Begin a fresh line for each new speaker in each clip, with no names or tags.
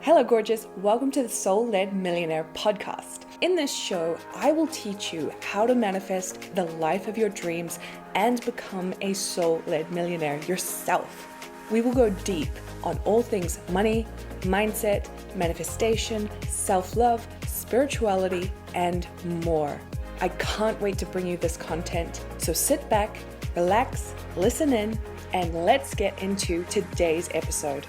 Hello, gorgeous. Welcome to the Soul-Led Millionaire podcast. In this show, I will teach you how to manifest the life of your dreams and become a soul-led millionaire yourself. We will go deep on all things money, mindset, manifestation, self-love, spirituality, and more. I can't wait to bring you this content. So sit back, relax, listen in, and let's get into today's episode.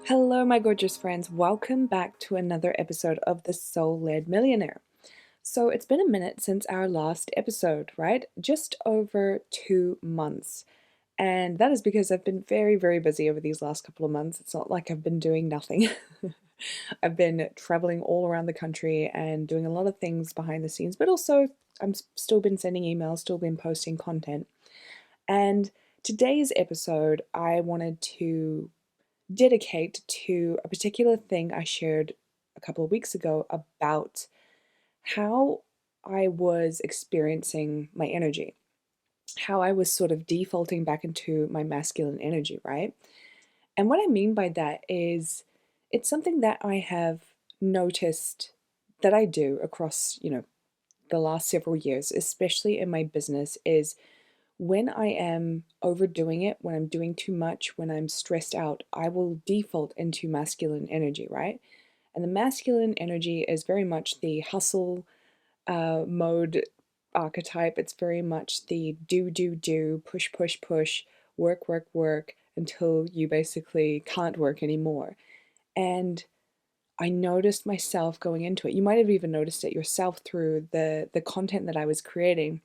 Hello, my gorgeous friends. Welcome back to another episode of the Soul-Led Millionaire. So it's been a minute since our last episode, right? Just over 2 months. And that is because I've been very, very busy over these last couple of months. It's not like I've been doing nothing. I've been traveling all around the country and doing a lot of things behind the scenes, but also I'm still been sending emails, still been posting content. And today's episode, I wanted to dedicate to a particular thing I shared a couple of weeks ago about how I was experiencing my energy, how I was sort of defaulting back into my masculine energy, right? And what I mean by that is it's something that I have noticed that I do across, the last several years, especially in my business, is when I am overdoing it, when I'm doing too much, when I'm stressed out, I will default into masculine energy, right? And the masculine energy is very much the hustle mode archetype. It's very much the do, push, push, push, work, work, work until you basically can't work anymore. And I noticed myself going into it. You might have even noticed it yourself through the content that I was creating,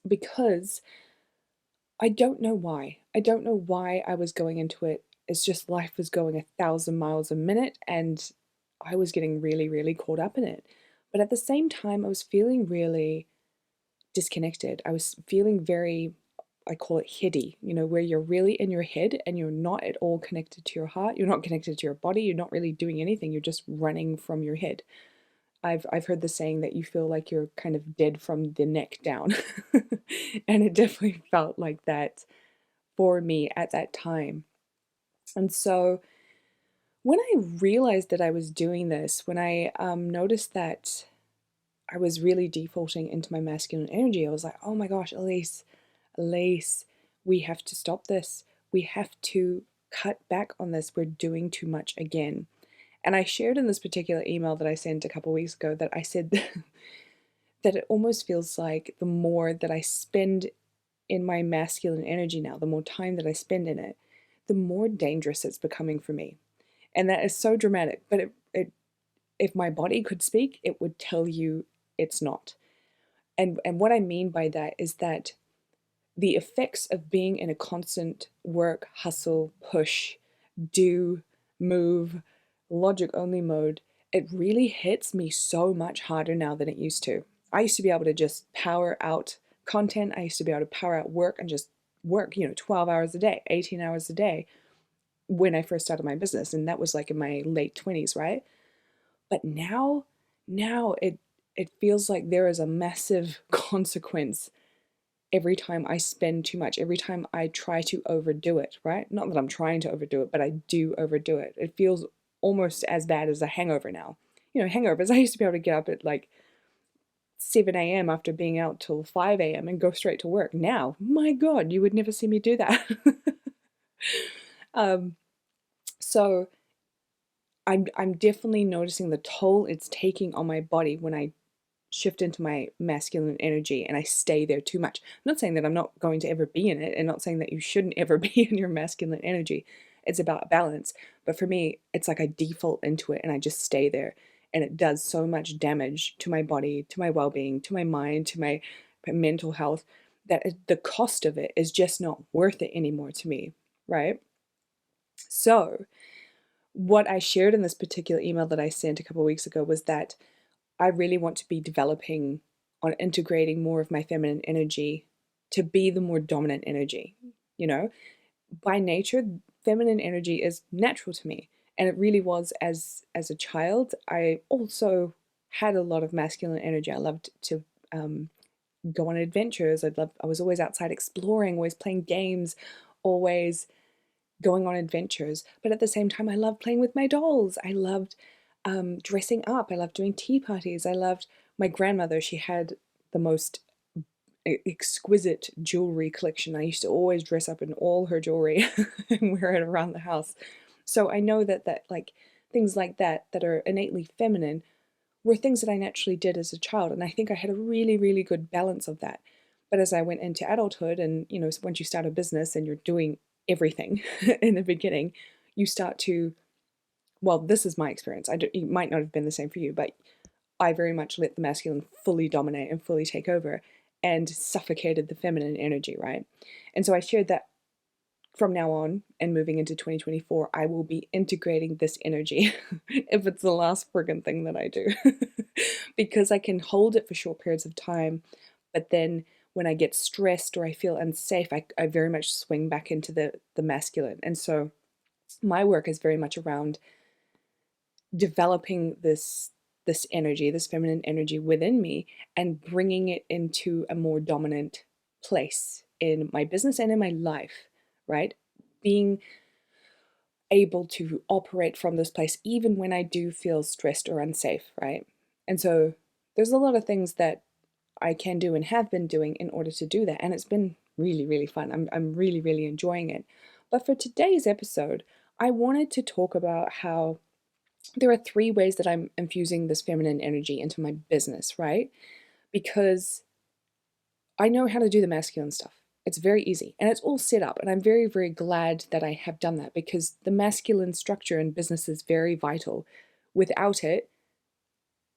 because I don't know why. I don't know why I was going into it. It's just life was going 1,000 miles a minute and I was getting really, really caught up in it. But at the same time, I was feeling really disconnected. I was feeling very, I call it heady, where you're really in your head and you're not at all connected to your heart. You're not connected to your body. You're not really doing anything. You're just running from your head. I've heard the saying that you feel like you're kind of dead from the neck down. And it definitely felt like that for me at that time. And so when I realized that I was doing this, when I noticed that I was really defaulting into my masculine energy, I was like, oh my gosh, Elise, we have to stop this. We have to cut back on this. We're doing too much again. And I shared in this particular email that I sent a couple of weeks ago that I said that it almost feels like the more that I spend in my masculine energy now, the more time that I spend in it, the more dangerous it's becoming for me. And that is so dramatic, but if my body could speak, it would tell you it's not. And what I mean by that is that the effects of being in a constant work, hustle, push, do, move, logic only mode, it really hits me so much harder now than it used to. I used to be able to just power out content. I used to be able to power out work and just work, 12 hours a day, 18 hours a day when I first started my business. And that was like in my late 20s, right? But now it feels like there is a massive consequence every time I spend too much, every time I try to overdo it, right? Not that I'm trying to overdo it, but I do overdo it. It feels almost as bad as a hangover now. Hangovers, I used to be able to get up at like 7 a.m. after being out till 5 a.m. and go straight to work. Now, my God, you would never see me do that. So I'm definitely noticing the toll it's taking on my body when I shift into my masculine energy and I stay there too much. I'm not saying that I'm not going to ever be in it, and not saying that you shouldn't ever be in your masculine energy. It's about balance. But for me, it's like I default into it and I just stay there. And it does so much damage to my body, to my well-being, to my mind, to my mental health, that the cost of it is just not worth it anymore to me, right? So what I shared in this particular email that I sent a couple of weeks ago was that I really want to be developing on integrating more of my feminine energy to be the more dominant energy. By nature, feminine energy is natural to me. And it really was as a child. I also had a lot of masculine energy. I loved to go on adventures. I was always outside exploring, always playing games, always going on adventures. But at the same time, I loved playing with my dolls. I loved dressing up. I loved doing tea parties. I loved my grandmother. She had the most exquisite jewelry collection. I used to always dress up in all her jewelry and wear it around the house. So I know that like things like that are innately feminine were things that I naturally did as a child, and I think I had a really, really good balance of that. But as I went into adulthood, and once you start a business and you're doing everything in the beginning, you start to, well, this is my experience. It might not have been the same for you, but I very much let the masculine fully dominate and fully take over and suffocated the feminine energy, right? And so I shared that from now on and moving into 2024, I will be integrating this energy if it's the last friggin' thing that I do. Because I can hold it for short periods of time, but then when I get stressed or I feel unsafe, I very much swing back into the masculine. And so my work is very much around developing this energy, this feminine energy within me, and bringing it into a more dominant place in my business and in my life, right? Being able to operate from this place even when I do feel stressed or unsafe, right? And so there's a lot of things that I can do and have been doing in order to do that. And it's been really, really fun. I'm really, really enjoying it. But for today's episode, I wanted to talk about how there are 3 ways that I'm infusing this feminine energy into my business, right? Because I know how to do the masculine stuff. It's very easy and it's all set up. And I'm very, very glad that I have done that because the masculine structure in business is very vital. Without it,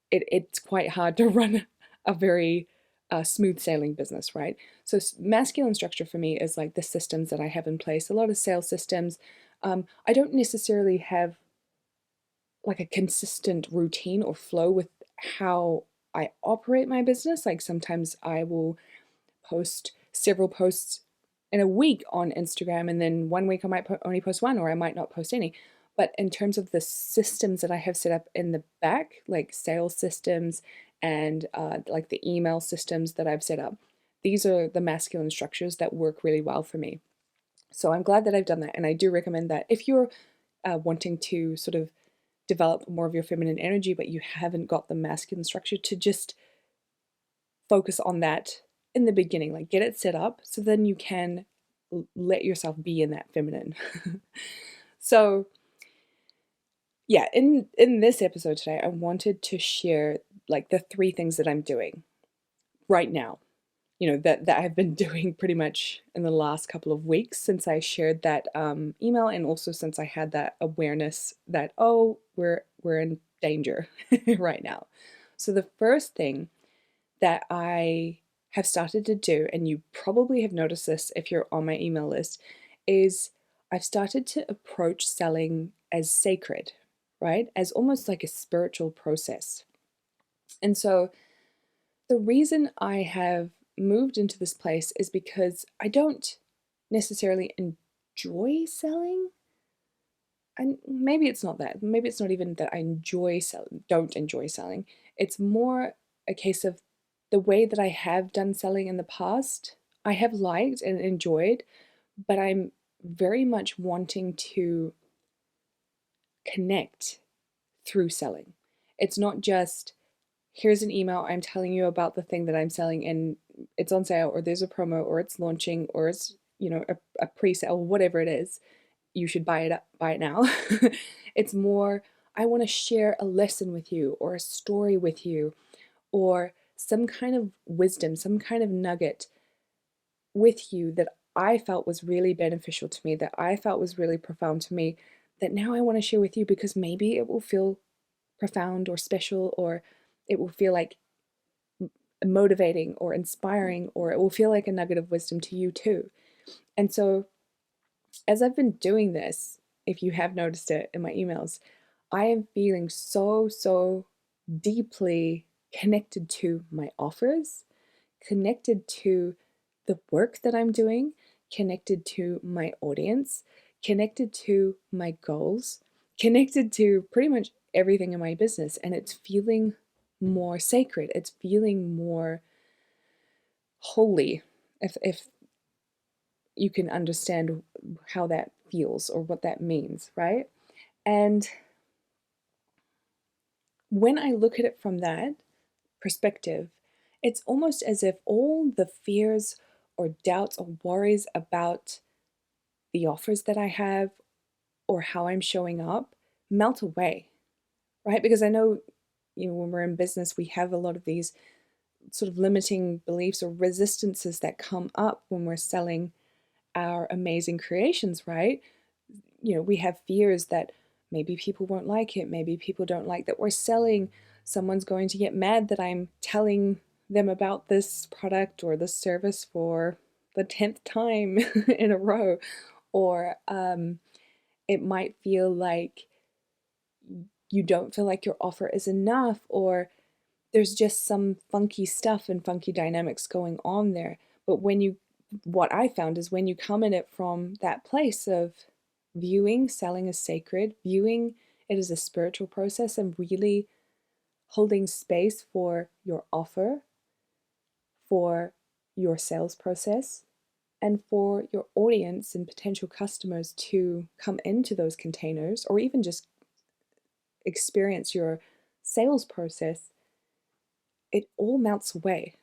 it's quite hard to run a very smooth sailing business, right? So, masculine structure for me is like the systems that I have in place, a lot of sales systems. I don't necessarily have like a consistent routine or flow with how I operate my business. Like sometimes I will post several posts in a week on Instagram, and then one week I might only post one, or I might not post any. But in terms of the systems that I have set up in the back, like sales systems and like the email systems that I've set up, these are the masculine structures that work really well for me. So I'm glad that I've done that, and I do recommend that if you're wanting to sort of develop more of your feminine energy, but you haven't got the masculine structure, to just focus on that in the beginning, like get it set up so then you can let yourself be in that feminine. So yeah, in this episode today, I wanted to share like the 3 things that I'm doing right now, that I've been doing pretty much in the last couple of weeks since I shared that email, and also since I had that awareness that, oh, we're in danger right now. So the first thing that I have started to do, and you probably have noticed this if you're on my email list, is I've started to approach selling as sacred, right? As almost like a spiritual process. And so the reason I have moved into this place is because I don't necessarily enjoy selling. And maybe it's not that. Maybe it's not even that I don't enjoy selling. It's more a case of the way that I have done selling in the past, I have liked and enjoyed, but I'm very much wanting to connect through selling. It's not just, here's an email, I'm telling you about the thing that I'm selling and it's on sale, or there's a promo, or it's launching, or it's, a pre-sale, whatever it is. You should buy it now. It's more, I want to share a lesson with you, or a story with you, or some kind of wisdom, some kind of nugget with you that I felt was really beneficial to me, that I felt was really profound to me, that now I want to share with you because maybe it will feel profound or special, or it will feel like motivating or inspiring, or it will feel like a nugget of wisdom to you too. And so as I've been doing this, if you have noticed it in my emails, I am feeling so, so deeply connected to my offers, connected to the work that I'm doing, connected to my audience, connected to my goals, connected to pretty much everything in my business. And it's feeling more sacred. It's feeling more wholly, if you can understand how that feels or what that means, right? And when I look at it from that perspective, it's almost as if all the fears or doubts or worries about the offers that I have or how I'm showing up melt away, right? Because I know, when we're in business, we have a lot of these sort of limiting beliefs or resistances that come up when we're selling our amazing creations, right? We have fears that maybe people won't like it, maybe people don't like that we're selling, someone's going to get mad that I'm telling them about this product or this service for the 10th time in a row, or it might feel like you don't feel like your offer is enough, or there's just some funky stuff and funky dynamics going on there. But what I found is when you come in it from that place of viewing selling as sacred, viewing it as a spiritual process, and really holding space for your offer, for your sales process, and for your audience and potential customers to come into those containers or even just experience your sales process, it all melts away.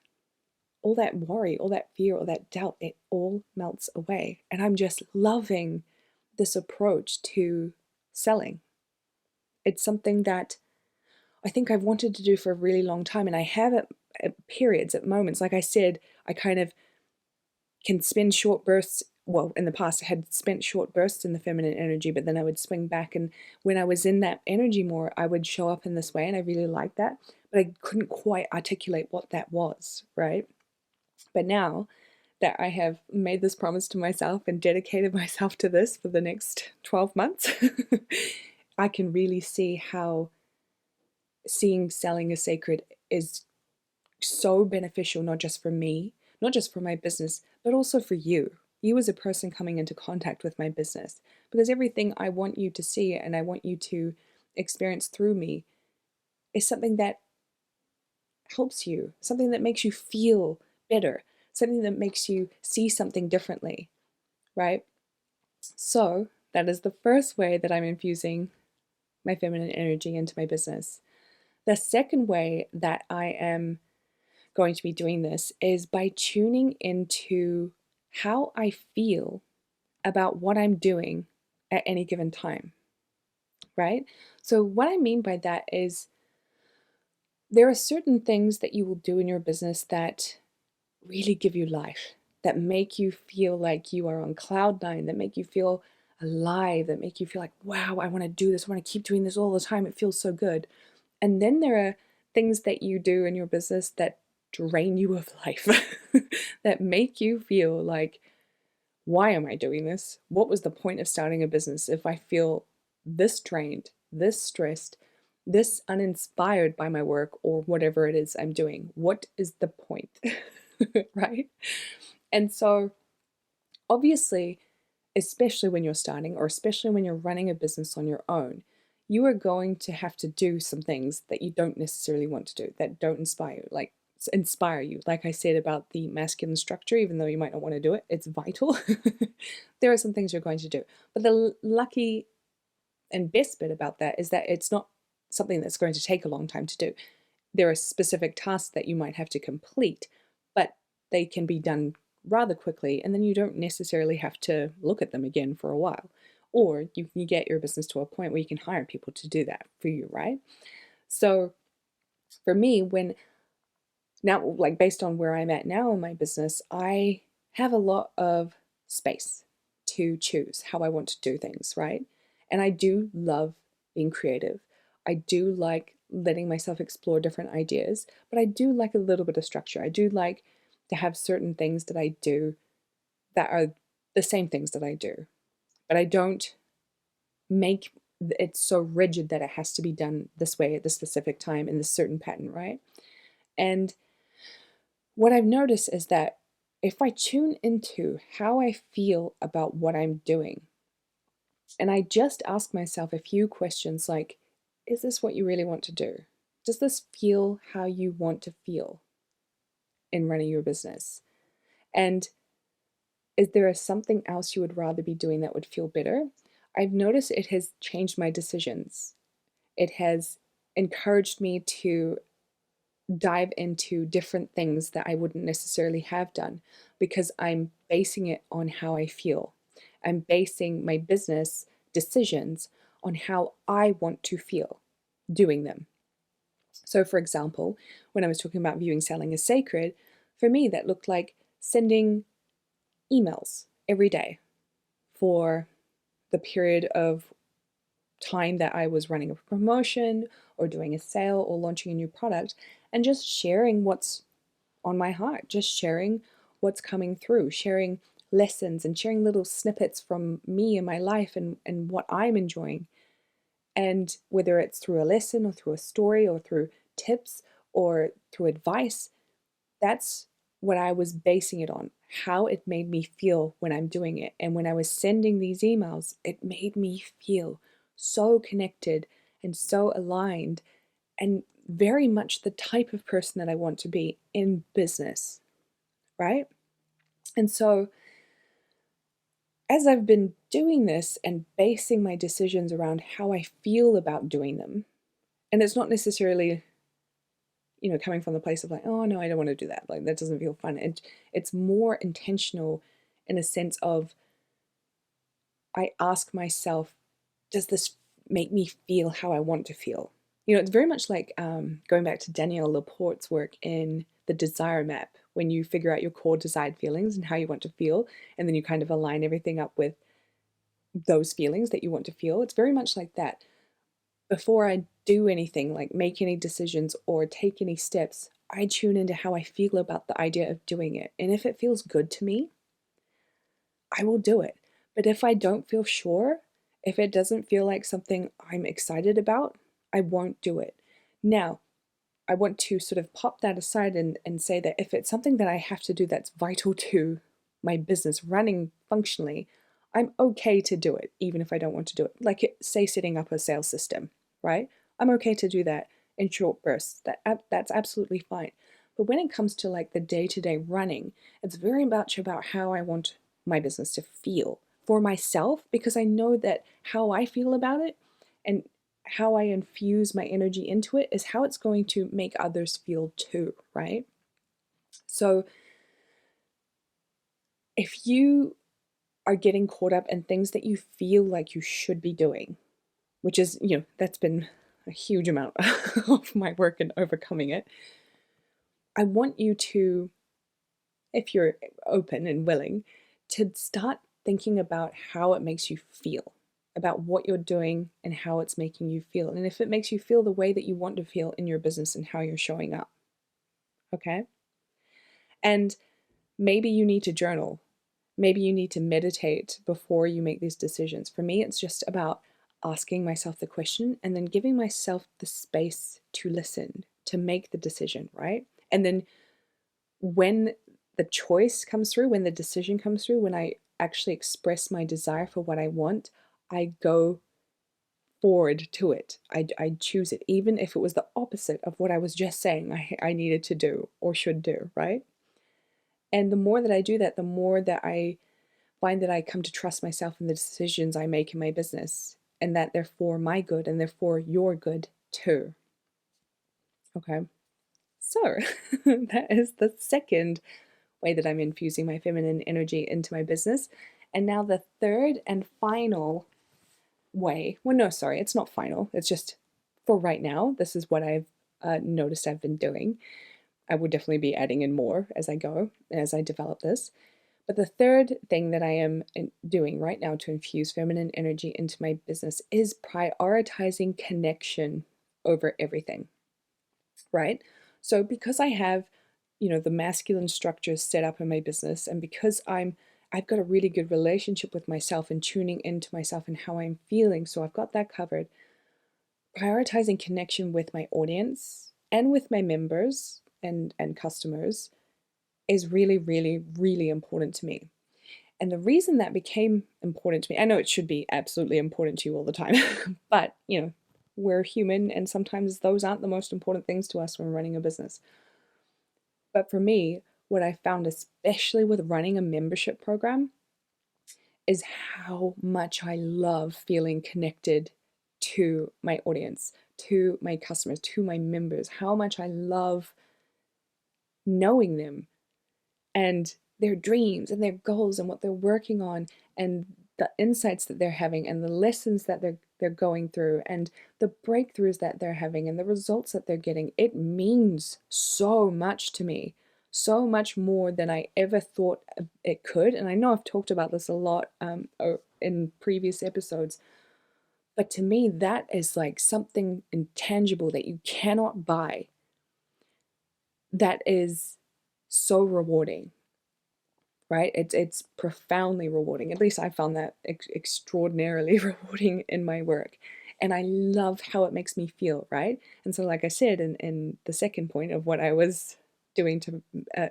All that worry, all that fear, all that doubt, it all melts away. And I'm just loving this approach to selling. It's something that I think I've wanted to do for a really long time. And I have at periods, at moments. Like I said, I kind of can spend short bursts. Well, in the past, I had spent short bursts in the feminine energy, but then I would swing back. And when I was in that energy more, I would show up in this way. And I really liked that. But I couldn't quite articulate what that was, right? But now that I have made this promise to myself and dedicated myself to this for the next 12 months, I can really see how seeing selling as sacred is so beneficial, not just for me, not just for my business, but also for you as a person coming into contact with my business. Because everything I want you to see and I want you to experience through me is something that helps you, something that makes you feel better, something that makes you see something differently, right? So that is the first way that I'm infusing my feminine energy into my business. The second way that I am going to be doing this is by tuning into how I feel about what I'm doing at any given time, right? So, what I mean by that is there are certain things that you will do in your business that really give you life, that make you feel like you are on cloud nine, that make you feel alive, that make you feel like, wow, I want to do this. I want to keep doing this all the time. It feels so good. And then there are things that you do in your business that drain you of life, that make you feel like, why am I doing this? What was the point of starting a business if I feel this drained, this stressed, this uninspired by my work or whatever it is I'm doing? What is the point? Right? And so, obviously, especially when you're starting or especially when you're running a business on your own, you are going to have to do some things that you don't necessarily want to do, that don't inspire you. Like I said about the masculine structure, even though you might not want to do it, it's vital. There are some things you're going to do. But the lucky and best bit about that is that it's not something that's going to take a long time to do. There are specific tasks that you might have to complete, but they can be done rather quickly, and then you don't necessarily have to look at them again for a while. Or you can get your business to a point where you can hire people to do that for you, right? So for me, when now, like based on where I'm at now in my business, I have a lot of space to choose how I want to do things, right? And I do love being creative. I do like letting myself explore different ideas, but I do like a little bit of structure. I do like to have certain things that I do that are the same things that I do, but I don't make it so rigid that it has to be done this way at this specific time in this certain pattern, right? And what I've noticed is that if I tune into how I feel about what I'm doing, and I just ask myself a few questions like, is this what you really want to do? Does this feel how you want to feel in running your business? And is there something else you would rather be doing that would feel better? I've noticed it has changed my decisions. It has encouraged me to dive into different things that I wouldn't necessarily have done because I'm basing it on how I feel. I'm basing my business decisions on how I want to feel doing them. So, for example, when I was talking about viewing selling as sacred, for me, that looked like sending emails every day for the period of time that I was running a promotion or doing a sale or launching a new product, and just sharing what's on my heart, just sharing what's coming through, sharing lessons and sharing little snippets from me and my life and what I'm enjoying. And whether it's through a lesson or through a story or through tips or through advice, that's what I was basing it on, how it made me feel when I'm doing it. And when I was sending these emails, it made me feel so connected and so aligned and very much the type of person that I want to be in business, right? And so as I've been doing this and basing my decisions around how I feel about doing them, and it's not necessarily, coming from the place of like, oh no, I don't want to do that. Like that doesn't feel fun. It's more intentional in a sense of I ask myself, does this make me feel how I want to feel? It's very much like going back to Danielle Laporte's work in the desire map, when you figure out your core desired feelings and how you want to feel, and then you kind of align everything up with those feelings that you want to feel. It's very much like that. Before I do anything, like make any decisions or take any steps, I tune into how I feel about the idea of doing it. And if it feels good to me, I will do it. But if I don't feel sure, if it doesn't feel like something I'm excited about, I won't do it. Now, I want to sort of pop that aside and say that if it's something that I have to do that's vital to my business running functionally, I'm okay to do it, even if I don't want to do it. Like, say, setting up a sales system, right? I'm okay to do that in short bursts. That's absolutely fine. But when it comes to like the day-to-day running, it's very much about how I want my business to feel for myself, because I know that how I feel about it and how I infuse my energy into it is how it's going to make others feel too, right? So if you are getting caught up in things that you feel like you should be doing, which is, that's been a huge amount of my work in overcoming it, I want you to, if you're open and willing, to start thinking about how it makes you feel, about what you're doing and how it's making you feel. And if it makes you feel the way that you want to feel in your business and how you're showing up. Okay? And maybe you need to journal. Maybe you need to meditate before you make these decisions. For me, it's just about asking myself the question and then giving myself the space to listen, to make the decision, right? And then when the choice comes through, when the decision comes through, when I actually express my desire for what I want, I go forward to it. I choose it, even if it was the opposite of what I was just saying I needed to do or should do, right? And the more that I do that, the more that I find that I come to trust myself in the decisions I make in my business, and that they're for my good and they're for your good too. Okay, so that is the second way that I'm infusing my feminine energy into my business. And now the third and final way, well, no, sorry, it's not final. It's just for right now, this is what I've noticed I've been doing. I will definitely be adding in more as I go, as I develop this. But the third thing that I am doing right now to infuse feminine energy into my business is prioritizing connection over everything, right? So because I have, the masculine structures set up in my business, and because I've got a really good relationship with myself and tuning into myself and how I'm feeling, so I've got that covered. Prioritizing connection with my audience and with my members and customers is really, really, really important to me. And the reason that became important to me, I know it should be absolutely important to you all the time, but we're human and sometimes those aren't the most important things to us when running a business. But for me, what I found, especially with running a membership program, is how much I love feeling connected to my audience, to my customers, to my members, how much I love knowing them and their dreams and their goals and what they're working on and the insights that they're having and the lessons that they're going through and the breakthroughs that they're having and the results that they're getting. It means so much to me, so much more than I ever thought it could. And I know I've talked about this a lot in previous episodes, but to me, that is like something intangible that you cannot buy, that is so rewarding, right? It's profoundly rewarding. At least I found that extraordinarily rewarding in my work. And I love how it makes me feel, right? And so, like I said, in the second point of what I was doing to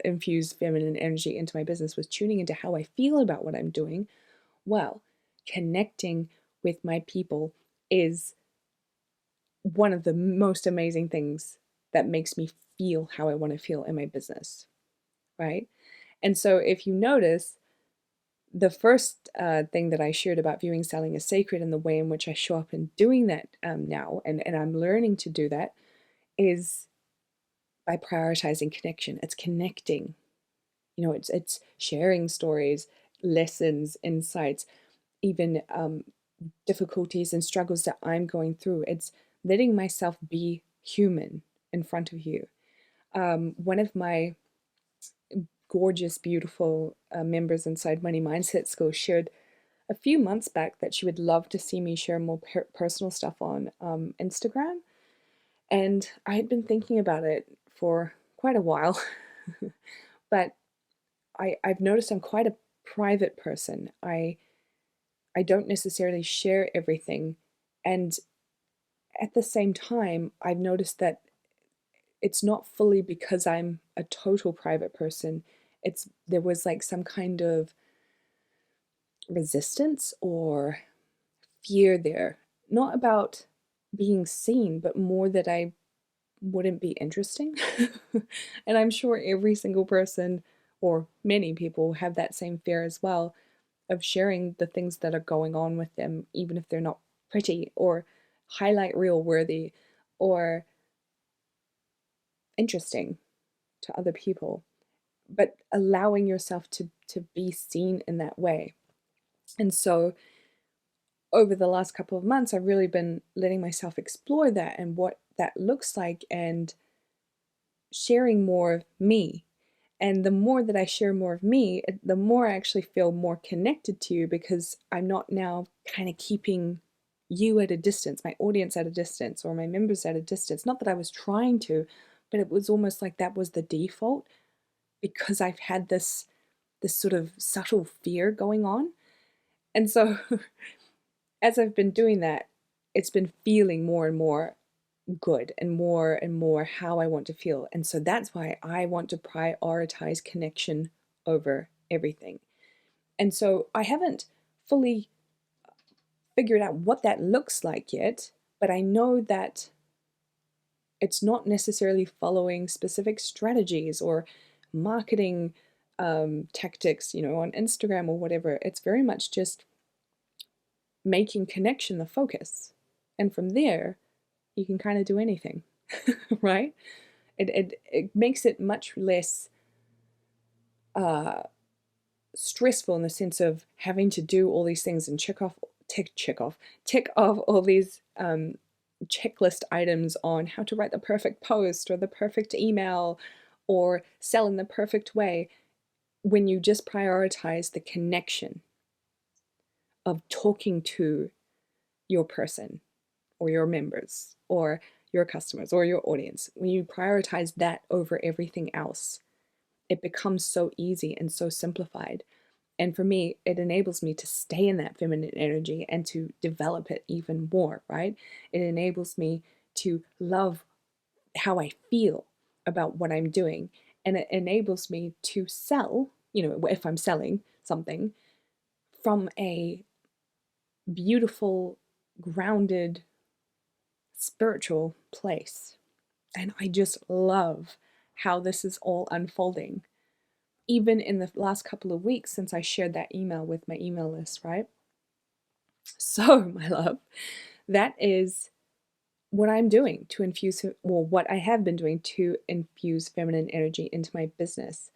infuse feminine energy into my business was tuning into how I feel about what I'm doing. Well, connecting with my people is one of the most amazing things that makes me feel how I want to feel in my business, right? And so, if you notice, the first thing that I shared about viewing selling as sacred and the way in which I show up in doing that now, and I'm learning to do that, is by prioritizing connection. It's connecting. It's sharing stories, lessons, insights, even difficulties and struggles that I'm going through. It's letting myself be human in front of you. One of my gorgeous, beautiful members inside Money Mindset School shared a few months back that she would love to see me share more personal stuff on Instagram. And I had been thinking about it for quite a while, but I've noticed I'm quite a private person. I don't necessarily share everything. And at the same time, I've noticed that it's not fully because I'm a total private person. There was like some kind of resistance or fear there, not about being seen, but more that I wouldn't be interesting. And I'm sure every single person, or many people, have that same fear as well of sharing the things that are going on with them, even if they're not pretty or highlight reel worthy or interesting to other people, but allowing yourself to be seen in that way. And so over the last couple of months, I've really been letting myself explore that and what that looks like and sharing more of me. And the more that I share more of me, the more I actually feel more connected to you, because I'm not now kind of keeping you at a distance, my audience at a distance, or my members at a distance. Not that I was trying to, but it was almost like that was the default, because I've had this sort of subtle fear going on. And so as I've been doing that, it's been feeling more and more good and more how I want to feel. And so that's why I want to prioritize connection over everything. And so I haven't fully figured out what that looks like yet, but I know that it's not necessarily following specific strategies or marketing tactics, on Instagram or whatever. It's very much just making connection the focus. And from there, you can kind of do anything, right? It makes it much less stressful in the sense of having to do all these things and tick off all these checklist items on how to write the perfect post or the perfect email or sell in the perfect way, when you just prioritize the connection of talking to your person or your members or your customers or your audience. When you prioritize that over everything else, it becomes so easy and so simplified. And for me, it enables me to stay in that feminine energy and to develop it even more, right? It enables me to love how I feel about what I'm doing. And it enables me to sell, if I'm selling something, from a beautiful, grounded, spiritual place. And I just love how this is all unfolding. even in the last couple of weeks since I shared that email with my email list, right? So, my love, that is what I'm doing to infuse, well, what I have been doing to infuse feminine energy into my business.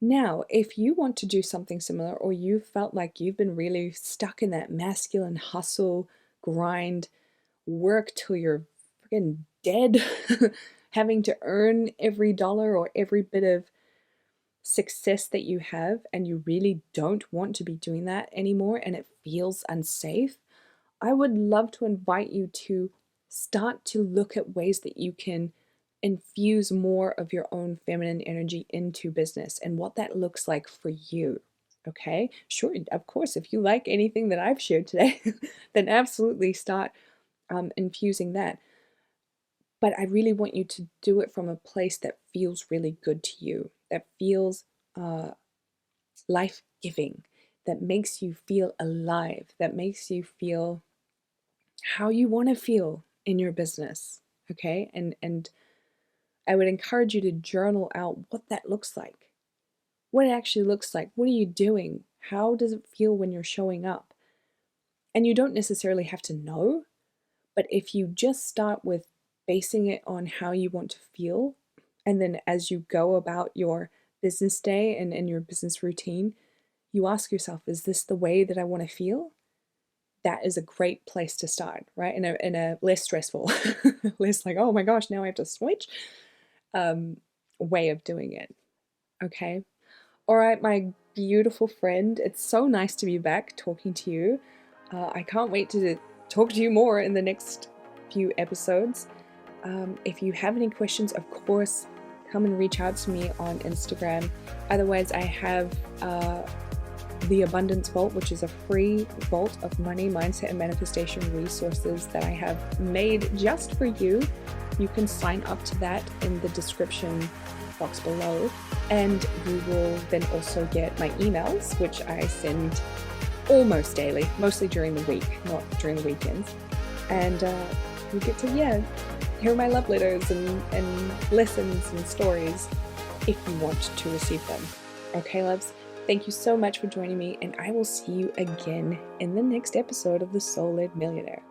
Now, if you want to do something similar, or you felt like you've been really stuck in that masculine hustle, grind, work till you're freaking dead, having to earn every dollar or every bit of success that you have, and you really don't want to be doing that anymore and it feels unsafe, I would love to invite you to start to look at ways that you can infuse more of your own feminine energy into business and what that looks like for you. Okay, sure, of course, if you like anything that I've shared today, then absolutely start infusing that. But I really want you to do it from a place that feels really good to you, that feels uh, life giving, that makes you feel alive, that makes you feel how you want to feel in your business. Okay, and I would encourage you to journal out what that looks like, what it actually looks like. What are you doing? How does it feel when you're showing up? And you don't necessarily have to know, but if you just start with basing it on how you want to feel, and then as you go about your business day and your business routine, you ask yourself, is this the way that I want to feel? That is a great place to start, right? In a less stressful, less like, oh my gosh, now I have to switch um, way of doing it. Okay. All right, my beautiful friend. It's so nice to be back talking to you. I can't wait to talk to you more in the next few episodes. If you have any questions, of course, come and reach out to me on Instagram. Otherwise, I have the Abundance Vault, which is a free vault of money, mindset, and manifestation resources that I have made just for you. You can sign up to that in the description box below, and you will then also get my emails, which I send almost daily, mostly during the week, not during the weekends. And you get to, hear my love letters and lessons and stories if you want to receive them. Okay, loves? Thank you so much for joining me, and I will see you again in the next episode of The Soul Led Millionaire.